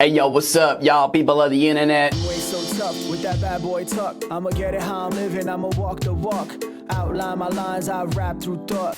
Hey yo, what's up, y'all people of the internet? Way so tough with that bad boy tuck. I'ma get it how I'm living, I'ma walk the walk. Outline my lines, I rap through thought.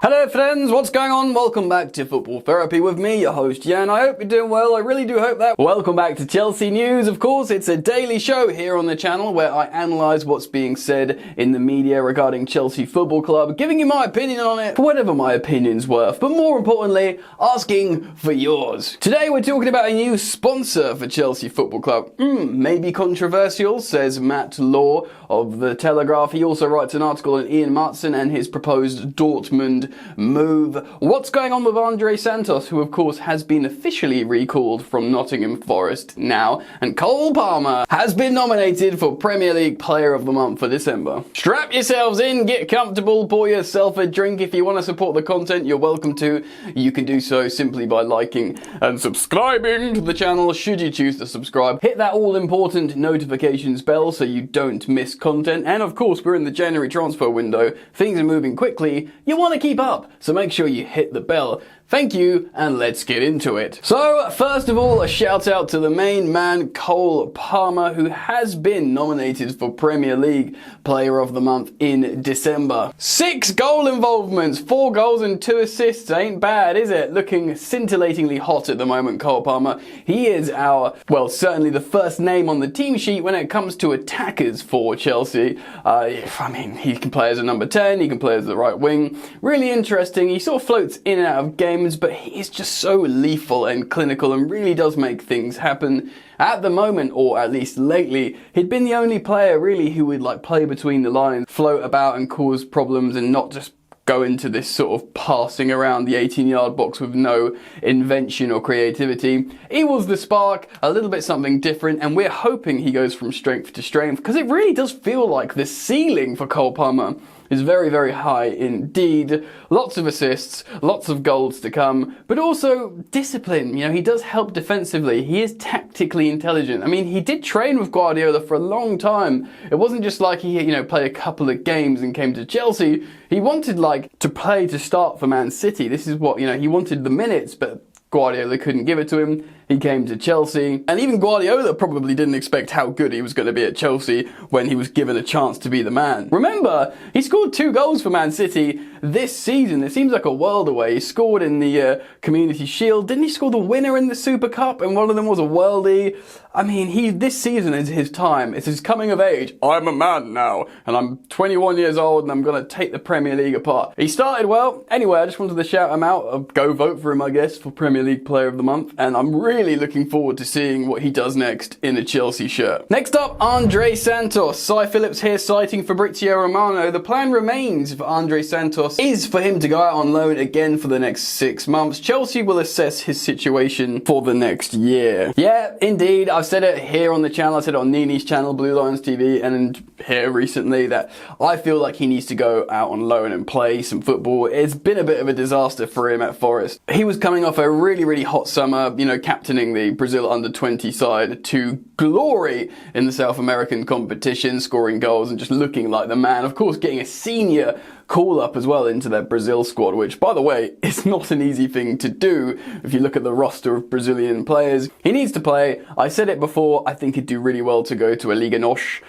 Hello friends, what's going on? Welcome back to Football Therapy with me, your host Jan. I hope you're doing well, I really do hope that. Welcome back to Chelsea News. Of course, it's a daily show here on the channel where I analyse what's being said in the media regarding Chelsea Football Club, giving you my opinion on it, for whatever my opinion's worth, but more importantly, asking for yours. Today we're talking about a new sponsor for Chelsea Football Club. Maybe controversial, says Matt Law of The Telegraph. He also writes an article on Ian Matson and his proposed Dortmund move. What's going on with Andre Santos, who of course has been officially recalled from Nottingham Forest now, and Cole Palmer has been nominated for Premier League Player of the Month for December. Strap yourselves in, get comfortable, pour yourself a drink. If you want to support the content, you're welcome to. You can do so simply by liking and subscribing to the channel should you choose to subscribe. Hit that all important notifications bell so you don't miss content, and of course we're in the January transfer window, things are moving quickly, you want to keep up, so make sure you hit the bell. Thank you, and let's get into it. So, first of all, a shout out to the main man, Cole Palmer, who has been nominated for Premier League Player of the Month in December. 6 goal involvements, 4 goals and 2 assists, ain't bad, is it? Looking scintillatingly hot at the moment, Cole Palmer. He is our, well, certainly the first name on the team sheet when it comes to attackers for Chelsea. I mean, he can play as a number 10, he can play as the right wing. Really interesting, he sort of floats in and out of games, but he is just so lethal and clinical and really does make things happen. At the moment, or at least lately, he'd been the only player really who would like play between the lines, float about and cause problems and not just go into this sort of passing around the 18-yard box with no invention or creativity. He was the spark, a little bit something different, and we're hoping he goes from strength to strength, because it really does feel like the ceiling for Cole Palmer is very, very high indeed. Lots of assists, lots of goals to come, but also discipline. You know, he does help defensively. He is tactically intelligent. I mean, he did train with Guardiola for a long time. It wasn't just like he, played a couple of games and came to Chelsea. He wanted, to play to start for Man City. This is what, he wanted the minutes, but Guardiola couldn't give it to him. He came to Chelsea, and even Guardiola probably didn't expect how good he was going to be at Chelsea when he was given a chance to be the man. Remember, he scored 2 goals for Man City this season. It seems like a world away. He scored in the Community Shield. Didn't he score the winner in the Super Cup? And one of them was a worldie. I mean, this season is his time. It's his coming of age. I'm a man now, and I'm 21 years old, and I'm going to take the Premier League apart. He started well. Anyway, I just wanted to shout him out. Go vote for him, I guess, for Premier League Player of the Month. And I'm really looking forward to seeing what he does next in a Chelsea shirt. Next up, Andre Santos. Cy Phillips here citing Fabrizio Romano. The plan remains for Andre Santos is for him to go out on loan again for the next 6 months. Chelsea will assess his situation for the next year. Yeah, indeed. I've said it here on the channel. I said it on Nini's channel, Blue Lions TV, and here recently that I feel like he needs to go out on loan and play some football. It's been a bit of a disaster for him at Forest. He was coming off a really, really hot summer, captaining the Brazil under-20 side to glory in the South American competition, scoring goals and just looking like the man. Of course, getting a senior call-up as well into their Brazil squad, which, by the way, is not an easy thing to do if you look at the roster of Brazilian players. He needs to play. I said it before, I think he'd do really well to go to a Liga NOS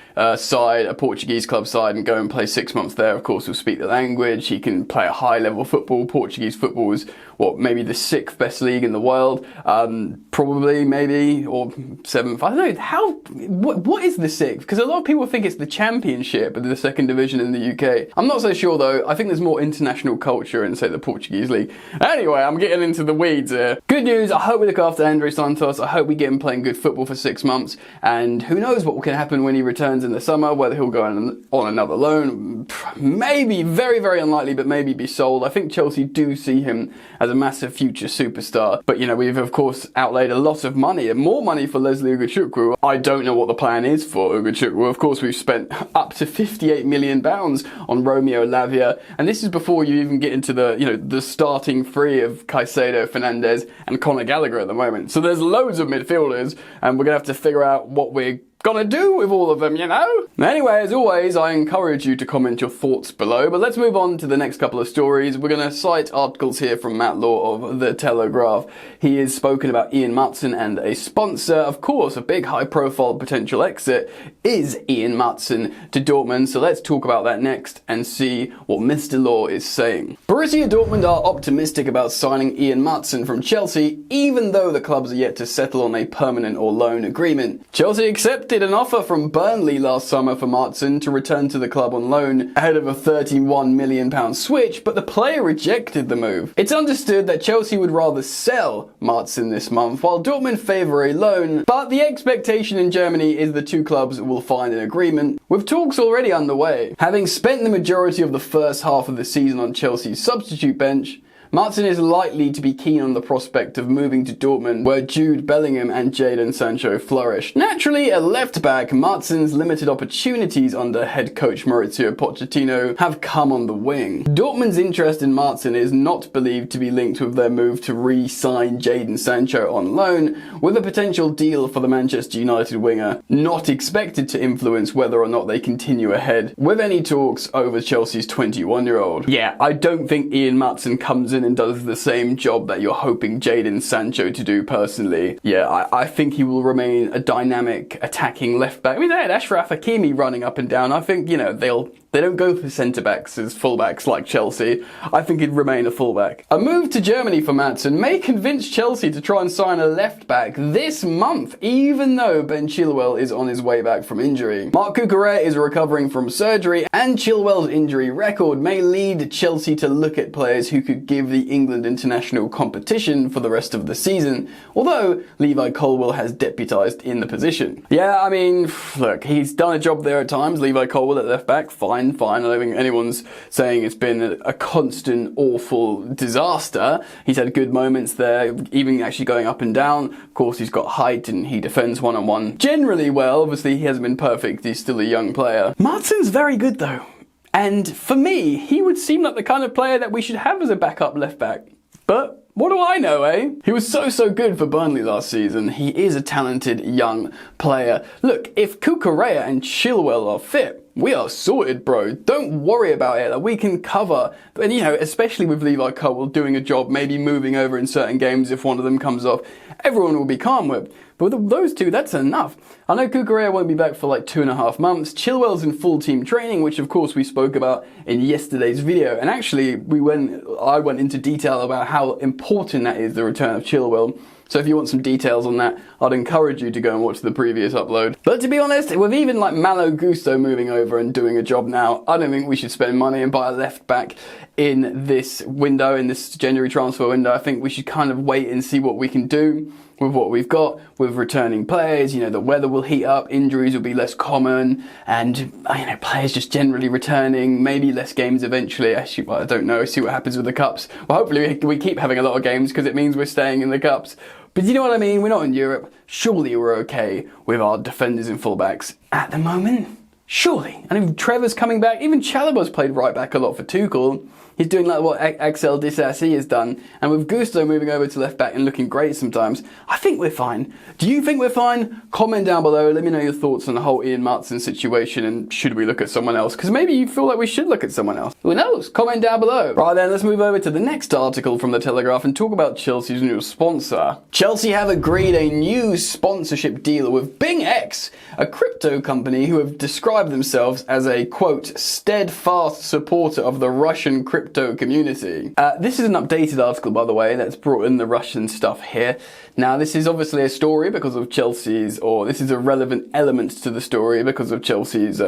side, a Portuguese club side, and go and play 6 months there. Of course, he'll speak the language. He can play a high-level football. Portuguese football is, maybe the 6th best league in the world. Probably, maybe, or 7th. I don't know. What is the 6th? Because a lot of people think it's the Championship of the 2nd division in the UK. I'm not so sure, though. I think there's more international culture in, say, the Portuguese league. Anyway, I'm getting into the weeds here. Good news, I hope we look after Andre Santos. I hope we get him playing good football for 6 months. And who knows what can happen when he returns in the summer, whether he'll go on another loan. Maybe, very, very unlikely, but maybe be sold. I think Chelsea do see him as a massive future superstar. But, we've, of course, outlaid a lot of money, and more money for Leslie Ugochukwu. I don't know what the plan is for Ugochukwu. Of course, we've spent up to £58 million on Romeo Lavia. And this is before you even get into the starting three of Caicedo, Fernandes and Conor Gallagher at the moment. So there's loads of midfielders, and we're going to have to figure out what we're gonna do with all of them, you know? Anyway, as always, I encourage you to comment your thoughts below, but let's move on to the next couple of stories. We're gonna cite articles here from Matt Law of The Telegraph. He has spoken about Ian Matson and a sponsor. Of course, a big high-profile potential exit is Ian Matson to Dortmund, so let's talk about that next and see what Mr. Law is saying. Borussia Dortmund are optimistic about signing Ian Matson from Chelsea, even though the clubs are yet to settle on a permanent or loan agreement. Chelsea accepted an offer from Burnley last summer for Matson to return to the club on loan ahead of a £31 million switch, but the player rejected the move. It's understood that Chelsea would rather sell Matson this month, while Dortmund favour a loan, but the expectation in Germany is the two clubs will find an agreement, with talks already underway. Having spent the majority of the first half of the season on Chelsea's substitute bench, Matson is likely to be keen on the prospect of moving to Dortmund, where Jude Bellingham and Jadon Sancho flourish. Naturally, at left-back, Matson's limited opportunities under head coach Mauricio Pochettino have come on the wing. Dortmund's interest in Matson is not believed to be linked with their move to re-sign Jadon Sancho on loan, with a potential deal for the Manchester United winger not expected to influence whether or not they continue ahead with any talks over Chelsea's 21-year-old. Yeah, I don't think Ian Matson comes in and does the same job that you're hoping Jadon Sancho to do personally. Yeah, I think he will remain a dynamic attacking left back. I mean, they had Ashraf Hakimi running up and down. I think, you know, they don't go for centre-backs as full-backs like Chelsea. I think he'd remain a full-back. A move to Germany for Matson may convince Chelsea to try and sign a left-back this month, even though Ben Chilwell is on his way back from injury. Marc Cucurella is recovering from surgery, and Chilwell's injury record may lead Chelsea to look at players who could give the England international competition for the rest of the season, although Levi Colwill has deputised in the position. Yeah, I mean, look, he's done a job there at times, Levi Colwill at left-back, fine. I don't think anyone's saying it's been a constant, awful disaster. He's had good moments there, even actually going up and down. Of course, he's got height and he defends one-on-one generally well. Obviously, he hasn't been perfect. He's still a young player. Matson's very good, though. And for me, he would seem like the kind of player that we should have as a backup left-back. But what do I know, eh? He was so good for Burnley last season. He is a talented young player. Look, if Cucurella and Chilwell are fit, we are sorted, bro. Don't worry about it. We can cover. And, you know, especially with Levi Colwill doing a job, maybe moving over in certain games if one of them comes off, everyone will be calm with. But with those two, that's enough. I know Cucurella won't be back for like 2.5 months. Chilwell's in full team training, which of course we spoke about in yesterday's video. And actually, I went into detail about how important that is, the return of Chilwell. So if you want some details on that, I'd encourage you to go and watch the previous upload. But to be honest, with even like Malo Gusto moving over and doing a job now, I don't think we should spend money and buy a left back in this window, in this January transfer window. I think we should kind of wait and see what we can do with what we've got, with returning players. You know, the weather will heat up, injuries will be less common, and, you know, players just generally returning, maybe less games eventually. Actually, well, I don't know, see what happens with the Cups. Well, hopefully we keep having a lot of games because it means we're staying in the Cups. But you know what I mean? We're not in Europe. Surely we're okay with our defenders and fullbacks at the moment. Surely. And if Trevor's coming back, even Chalobah's played right back a lot for Tuchel. He's doing like what Axel Disasi has done. And with Gusto moving over to left back and looking great sometimes, I think we're fine. Do you think we're fine? Comment down below. Let me know your thoughts on the whole Ian Matson situation, and should we look at someone else? Because maybe you feel like we should look at someone else. Who knows? Comment down below. Right then, let's move over to the next article from The Telegraph and talk about Chelsea's new sponsor. Chelsea have agreed a new sponsorship deal with BingX, a crypto company who have described themselves as a, quote, steadfast supporter of the Russian crypto community. This is an updated article, by the way, that's brought in the Russian stuff here. Now, this is obviously a story because of Chelsea's, or this is a relevant element to the story because of Chelsea's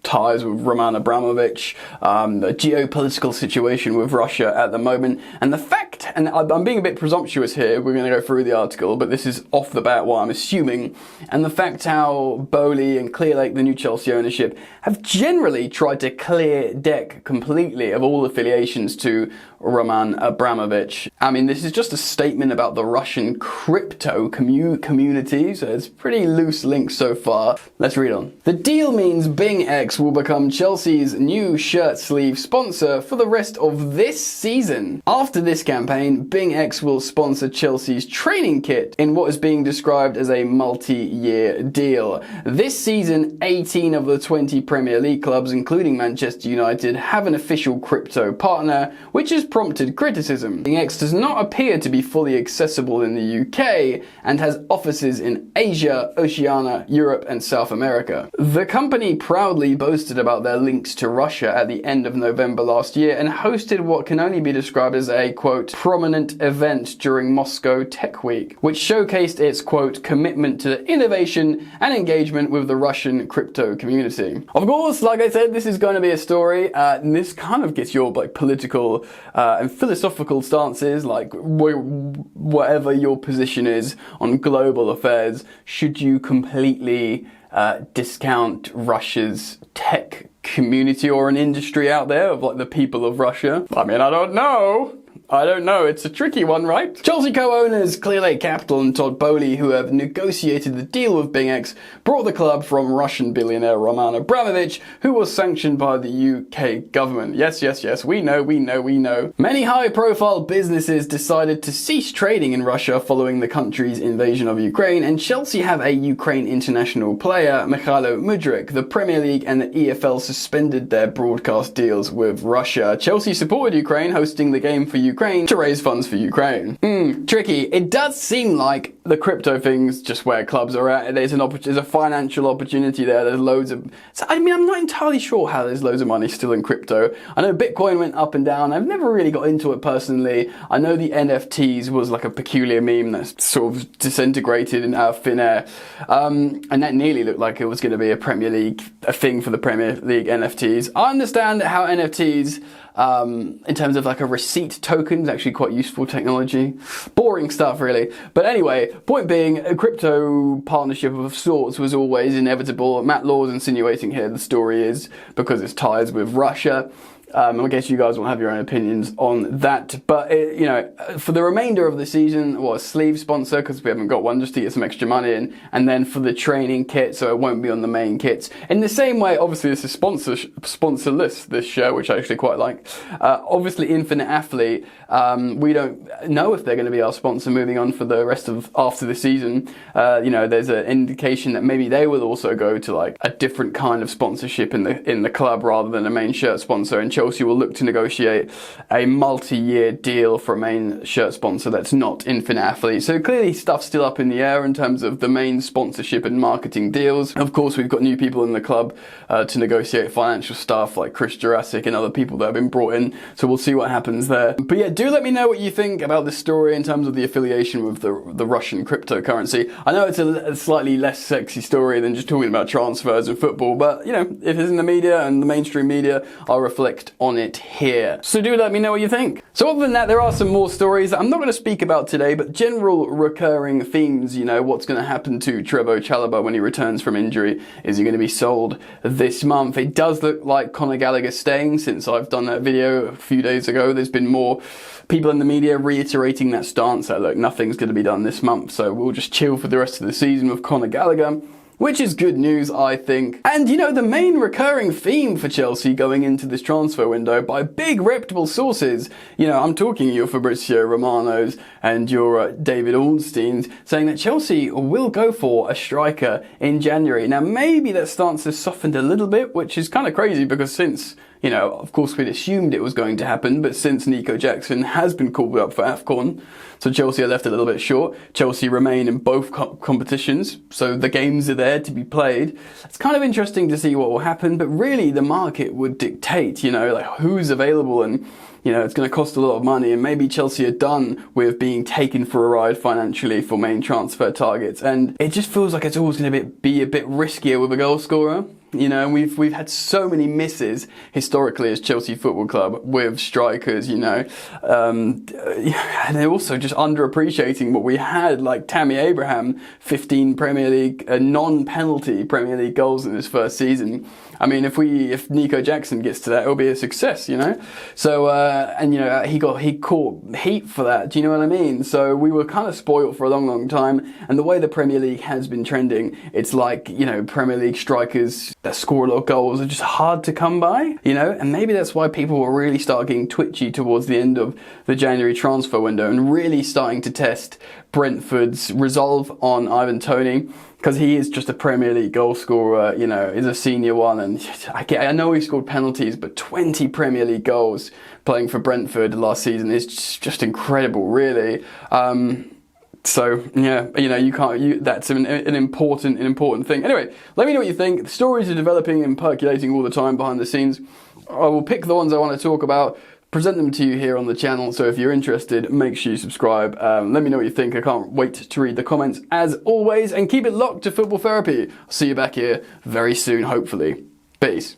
ties with Roman Abramovich, the geopolitical situation with Russia at the moment, and the fact, and I'm being a bit presumptuous here, we're going to go through the article, but this is off the bat what I'm assuming, and the fact how Bowley and Clearlake, the new Chelsea ownership, have generally tried to clear deck completely of all affiliations to Roman Abramovich. I mean, this is just a statement about the Russian crypto community, so it's pretty loose links so far. Let's read on. The deal means Bing X will become Chelsea's new shirt sleeve sponsor for the rest of this season. After this campaign, Bing X will sponsor Chelsea's training kit in what is being described as a multi-year deal. This season, 18 of the 20 Premier League clubs, including Manchester United, have an official crypto partner, which has prompted criticism. Bing X does not appear to be fully accessible in the UK and has offices in Asia, Oceania, Europe and South America. The company proudly boasted about their links to Russia at the end of November last year and hosted what can only be described as a, quote, prominent event during Moscow Tech Week, which showcased its, quote, commitment to innovation and engagement with the Russian crypto community. Of course, like I said, this is going to be a story, and this kind of gets your like political and philosophical stances, like whatever your position is on global affairs. Should you completely discount Russia's tech community or an industry out there of like the people of Russia? I mean, I don't know. It's a tricky one, right? Chelsea co-owners Clear Lake Capital and Todd Bowley, who have negotiated the deal with Bing X, brought the club from Russian billionaire Roman Abramovich, who was sanctioned by the UK government. Yes, we know. Many high-profile businesses decided to cease trading in Russia following the country's invasion of Ukraine, and Chelsea have a Ukraine international player, Mikhailo Mudryk. The Premier League and the EFL suspended their broadcast deals with Russia. Chelsea supported Ukraine, hosting the game for Ukraine to raise funds for Ukraine. Tricky. It does seem like the crypto thing's just where clubs are at. There's a financial opportunity there. There's loads of... So, I mean, I'm not entirely sure how there's loads of money still in crypto. I know Bitcoin went up and down. I've never really got into it personally. I know the NFTs was like a peculiar meme that sort of disintegrated in out of thin air. And that nearly looked like it was going to be a thing for the Premier League NFTs. I understand how NFTs... in terms of like a receipt token is actually quite useful technology. Boring stuff really. But anyway, point being, a crypto partnership of sorts was always inevitable. Matt Law's insinuating here the story is because it's ties with Russia. I guess you guys will have your own opinions on that. But, for the remainder of the season, a sleeve sponsor, because we haven't got one, just to get some extra money in. And then for the training kit, so it won't be on the main kits. In the same way, obviously, this is sponsorless, this show, which I actually quite like. Obviously, Infinite Athlete, we don't know if they're going to be our sponsor moving on for the rest of after the season. There's an indication that maybe they will also go to like a different kind of sponsorship in the club rather than a main shirt sponsor. And Chelsea will look to negotiate a multi-year deal for a main shirt sponsor that's not Infinite Athlete. So clearly stuff's still up in the air in terms of the main sponsorship and marketing deals. Of course, we've got new people in the club to negotiate financial stuff like Chris Jurassic and other people that have been brought in. So we'll see what happens there. But yeah, do let me know what you think about this story in terms of the affiliation with the Russian cryptocurrency. I know it's a slightly less sexy story than just talking about transfers and football, but if it's in the media and the mainstream media, I'll reflect on it here. So do let me know what you think. So other than that, there are some more stories that I'm not going to speak about today, but general recurring themes, what's going to happen to Trevoh Chalobah when he returns from injury. Is he going to be sold this month? It does look like Conor Gallagher's staying. Since I've done that video a few days ago, there's been more people in the media reiterating that stance that, look, nothing's going to be done this month, so we'll just chill for the rest of the season with Conor Gallagher. Which is good news, I think. And the main recurring theme for Chelsea going into this transfer window by big reputable sources, I'm talking your Fabrizio Romanos and your David Ornsteins, saying that Chelsea will go for a striker in January. Now, maybe that stance has softened a little bit, which is kind of crazy because since... of course we'd assumed it was going to happen, but since Nico Jackson has been called up for AFCON, so Chelsea are left a little bit short. Chelsea remain in both competitions, so the games are there to be played. It's kind of interesting to see what will happen, but really the market would dictate, who's available and, it's going to cost a lot of money, and maybe Chelsea are done with being taken for a ride financially for main transfer targets, and it just feels like it's always going to be a bit riskier with a goal scorer. You know, and we've had so many misses historically as Chelsea Football Club with strikers, you know, and they're also just underappreciating what we had, like Tammy Abraham, 15 Premier League, non-penalty Premier League goals in his first season. I mean, if Nico Jackson gets to that, it'll be a success, you know. So and you know he caught heat for that. Do you know what I mean? So we were kind of spoiled for a long time. And the way the Premier League has been trending, it's like, you know, Premier League strikers that score a lot of goals are just hard to come by, you know. And maybe that's why people will really start getting twitchy towards the end of the January transfer window and really starting to test Brentford's resolve on Ivan Toney. Because he is just a Premier League goal scorer, you know, is a senior one, and I know he scored penalties, but 20 Premier League goals playing for Brentford last season is just incredible, really. So yeah, you know, that's an important thing. Anyway, let me know what you think. The stories are developing and percolating all the time behind the scenes. I will pick the ones I want to talk about, present them to you here on the channel. So if you're interested, make sure you subscribe. Let me know what you think. I can't wait to read the comments as always, and keep it locked to Football Therapy. I'll see you back here very soon, hopefully. Peace.